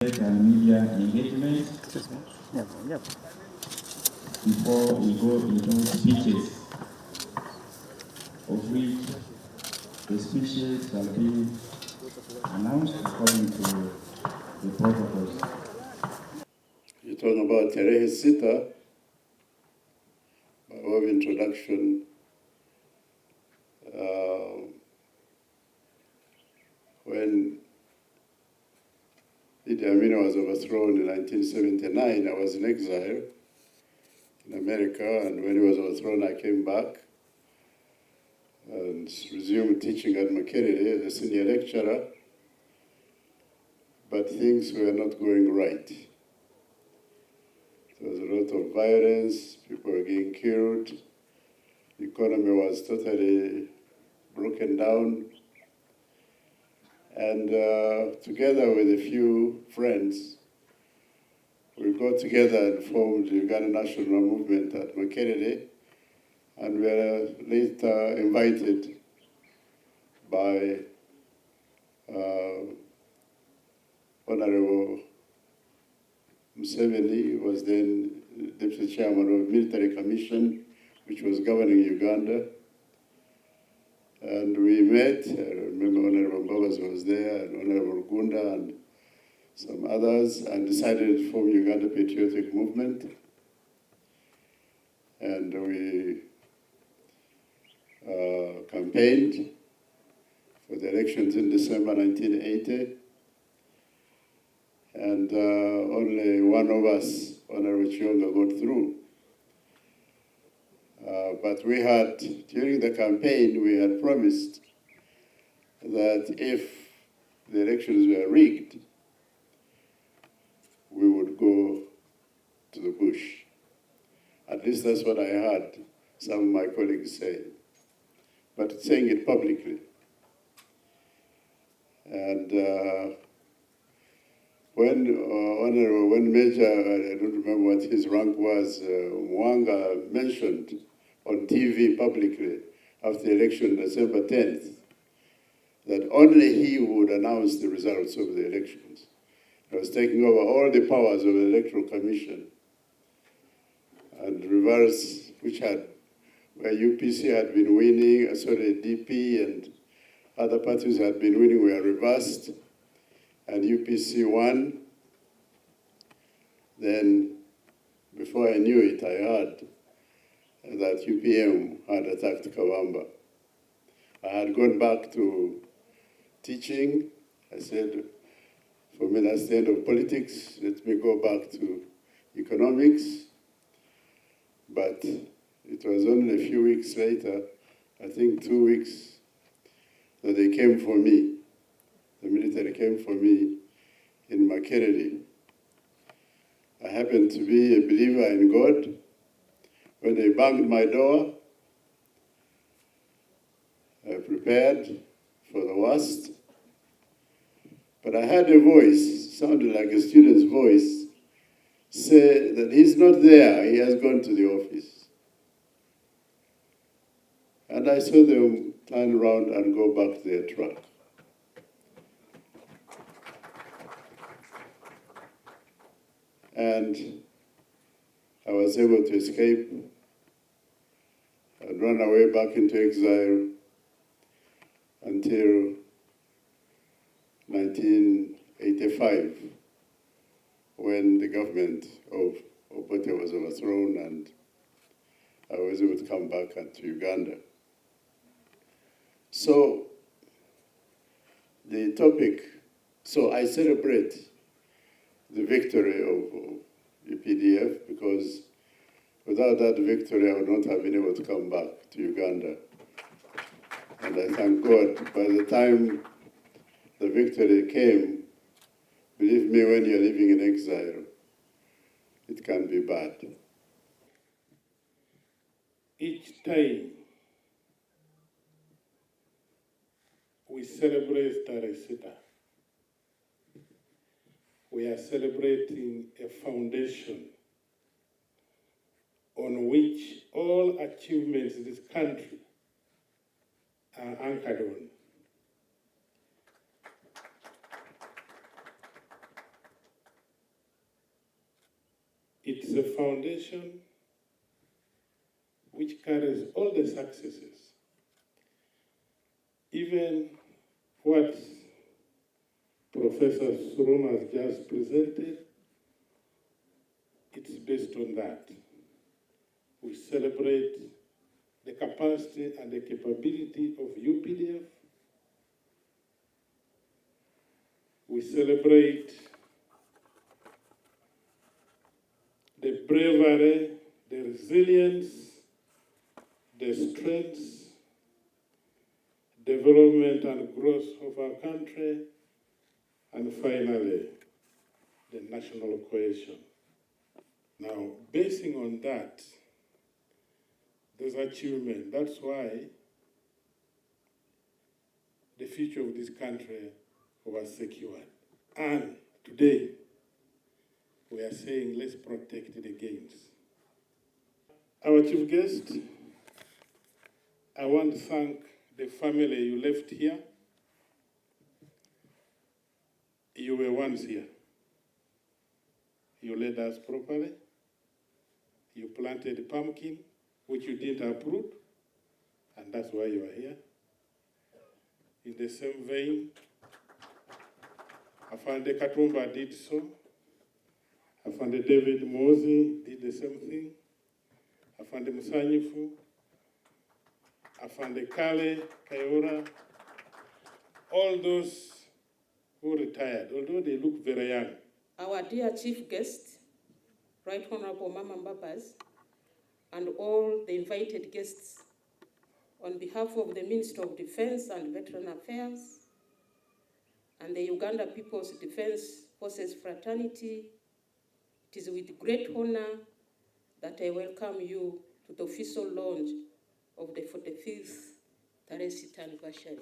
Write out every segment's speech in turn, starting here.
and media engagement before we go into speeches, of which the speeches shall be announced according to the protocols. You're talking about Tarehe Sita, by way of introduction. When Idi Amin was overthrown in 1979, I was in exile in America, and when he was overthrown, I came back and resumed teaching at Makerere as a senior lecturer, but things were not going right. There was a lot of violence, people were getting killed, the economy was totally broken down, and together with a few friends, we got together and formed the Uganda National Movement at Makerere, and we were later invited by Honorable Museveni, who was then Deputy Chairman of Military Commission, which was governing Uganda. And we met, I remember Honorable Mbabazi was there, and Honorable Gunda, and some others, and decided to form Uganda Patriotic Movement. And we campaigned for the elections in December 1980. And only one of us, Honorable Chionga, got through. But we had, during the campaign, we had promised that if the elections were rigged, we would go to the bush. At least that's what I heard some of my colleagues say, but saying it publicly. And when Major, I don't remember what his rank was, Mwanga mentioned on TV publicly after the election, December 10th, that only he would announce the results of the elections. He was taking over all the powers of the Electoral Commission, and reverse, where UPC had been winning, DP and other parties had been winning, were reversed, and UPC won. Then, before I knew it, I heard that UPM had attacked Kawamba. I had gone back to teaching. I said, for me, that's the end of politics. Let me go back to economics. But it was only a few weeks later, I think 2 weeks, that they came for me. The military came for me in Makerere. I happened to be a believer in God. When they banged my door, I prepared for the worst. But I heard a voice, sounded like a student's voice, say that he's not there, he has gone to the office. And I saw them turn around and go back to their truck. And I was able to escape and run away back into exile until 1985, when the government of Updf was overthrown and I was able to come back to Uganda. So the topic, so I celebrate the victory of UPDF, because without that victory, I would not have been able to come back to Uganda. And I thank God. By the time the victory came, believe me, when you're living in exile, it can be bad. Each time we celebrate Tarehe Sita, we are celebrating a foundation on which all achievements in this country are anchored on. It's a foundation which carries all the successes. Even what Professor Surum has just presented, it's based on that. We celebrate the capacity and the capability of UPDF. We celebrate the bravery, the resilience, the strengths, development and growth of our country, and finally, the national cohesion. Now, basing on that, there's achievement. That's why the future of this country was secured. And today, we are saying, let's protect the gains. Our chief guest, I want to thank the family you left here. You were once here. You led us properly. You planted pumpkin, which you didn't uproot, and that's why you are here. In the same vein, Afande Katumba did so. Afande David Mozi did the same thing. Afande Musanyifu, Afande Kale, Kayora, all those who retired, although they look very young. Our dear chief guest, Right Honorable Mbabazi, and all the invited guests, on behalf of the Minister of Defense and Veteran Affairs and the Uganda People's Defense Forces Fraternity, it is with great honor that I welcome you to the official launch of the 45th Tarehe Sita anniversary.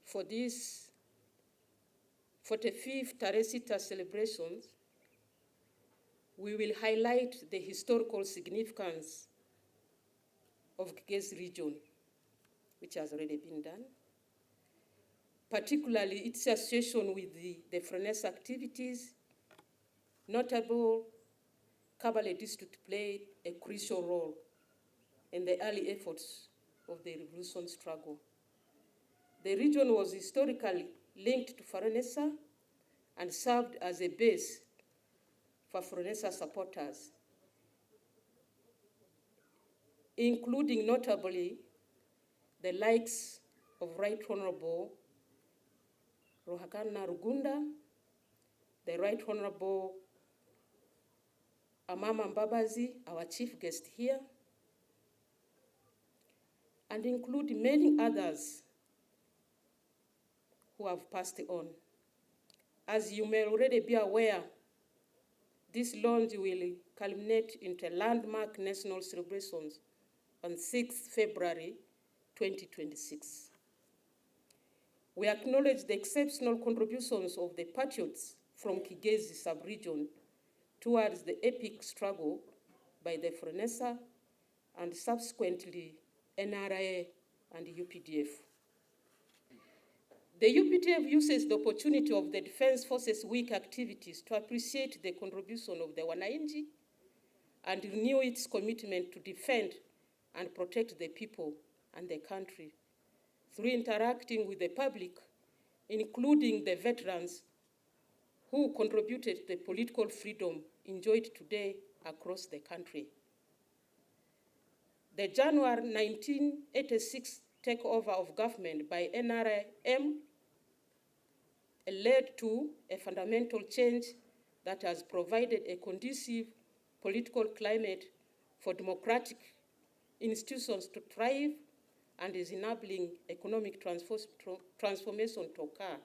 For this 45th Tarehe Sita celebrations, we will highlight the historical significance of Kigezi region, which has already been done, particularly its association with the Freness activities. Notable, Kabale district played a crucial role in the early efforts of the revolution struggle. The region was historically linked to Frenessa and served as a base for Frenessa supporters, including notably the likes of Right Honorable Ruhakana Rugunda, the Right Honorable Amama Mbabazi, our chief guest here, and include many others who have passed on. As you may already be aware, this launch will culminate into landmark national celebrations on 6th February 2026. We acknowledge the exceptional contributions of the patriots from Kigezi sub-region towards the epic struggle by the Frenessa and subsequently NRA and UPDF. The UPDF uses the opportunity of the Defense Forces Week activities to appreciate the contribution of the Wananchi and renew its commitment to defend and protect the people and the country through interacting with the public, including the veterans who contributed to the political freedom enjoyed today across the country. The January 1986 takeover of government by NRM led to a fundamental change that has provided a conducive political climate for democratic institutions to thrive and is enabling economic transformation to occur.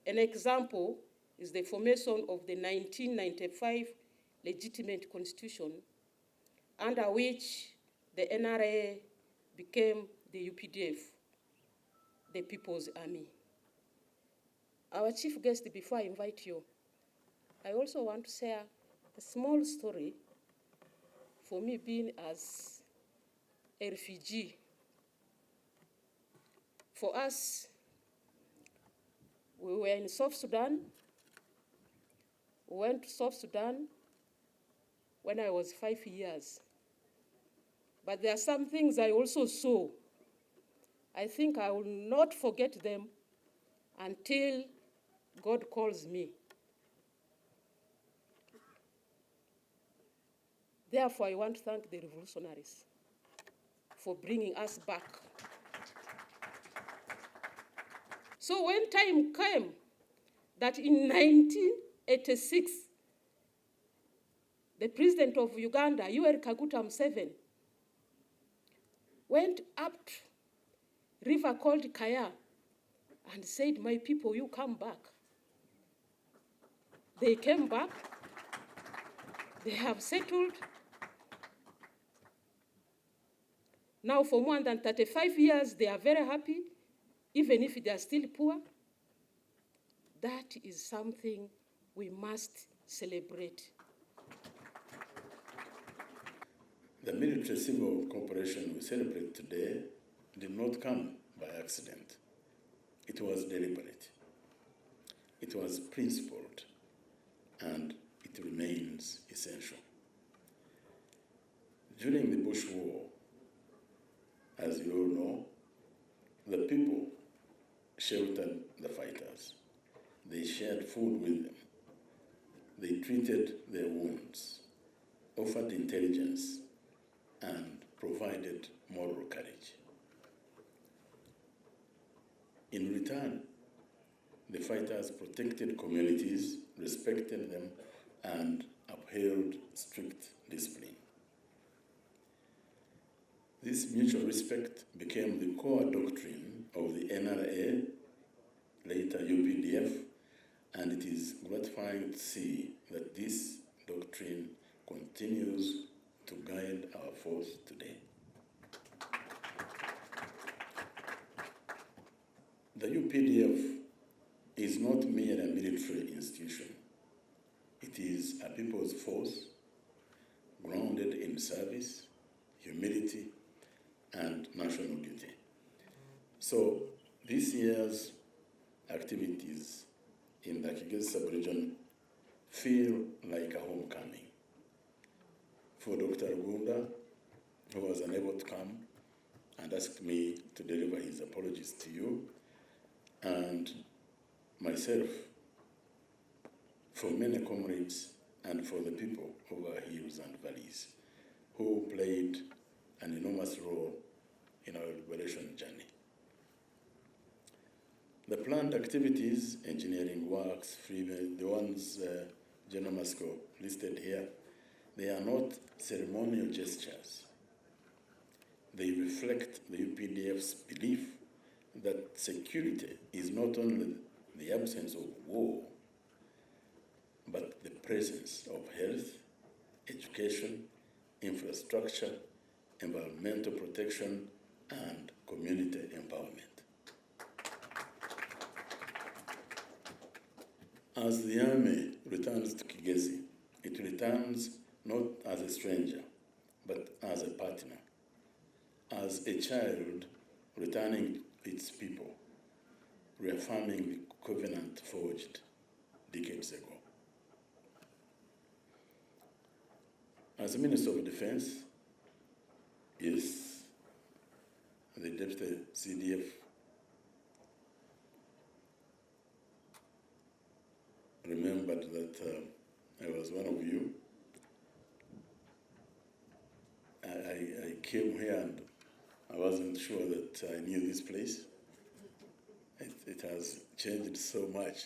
An example is the formation of the 1995 legitimate constitution, under which the NRA became the UPDF, the People's Army. Our chief guest, before I invite you, I also want to share a small story for me being as a refugee. For us, we were in South Sudan. We went to South Sudan when I was 5 years. But there are some things I also saw. I think I will not forget them until God calls me. Therefore, I want to thank the revolutionaries for bringing us back. So when time came that in 1986, the president of Uganda, Yoweri Kaguta Museveni, went up to river called Kaya and said, my people, you come back. They came back. They have settled. Now for more than 35 years, they are very happy, even if they are still poor. That is something we must celebrate. The military-civil cooperation we celebrate today did not come by accident. It was deliberate. It was principled, and it remains essential. During the Bush War, as you all know, the people sheltered the fighters. They shared food with them. They treated their wounds, offered intelligence, and provided moral courage. In return, the fighters protected communities, respected them, and upheld strict discipline. This mutual respect became the core doctrine of the NRA, later UPDF, and it is gratifying to see that this doctrine continues to guide our force today. The UPDF is not merely a military institution. It is a people's force grounded in service, humility, and national duty. So this year's activities in the Kigezi sub-region feel like a homecoming. For Dr. Uganda, who was unable to come and asked me to deliver his apologies to you, and myself, for many comrades and for the people of our hills and valleys who played an enormous role in our liberation journey. The planned activities, engineering works, the ones General Masco listed here, they are not ceremonial gestures. They reflect the UPDF's belief that security is not only the absence of war, but the presence of health, education, infrastructure, environmental protection, and community empowerment. As the army returns to Kigezi, it returns not as a stranger, but as a partner, as a child returning its people, reaffirming the covenant forged decades ago. As a Minister of Defense, yes, the Deputy CDF remembered that I was one of you. I came here and I wasn't sure that I knew this place. It has changed so much.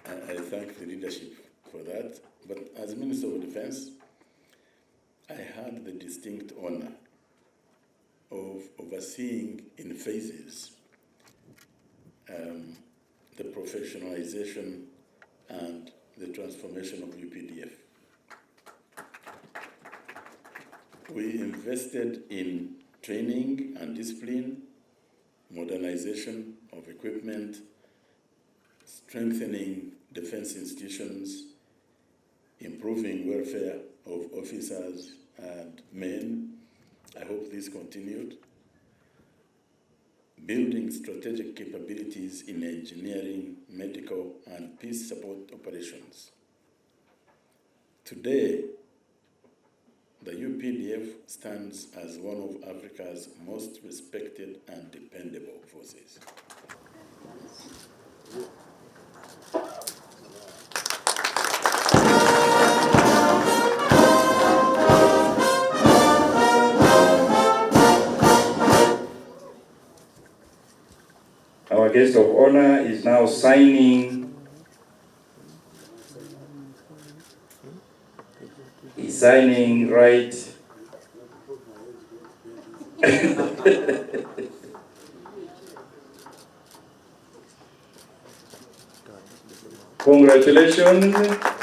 I thank the leadership for that. But as Minister of Defense, I had the distinct honor of overseeing in phases the professionalization and the transformation of UPDF. We invested in training and discipline, modernization of equipment, strengthening defense institutions, improving welfare of officers and men. I hope this continued. Building strategic capabilities in engineering, medical, and peace support operations. Today, the UPDF stands as one of Africa's most respected and dependable forces. Our guest of honor is now signing. He's signing right. Congratulations.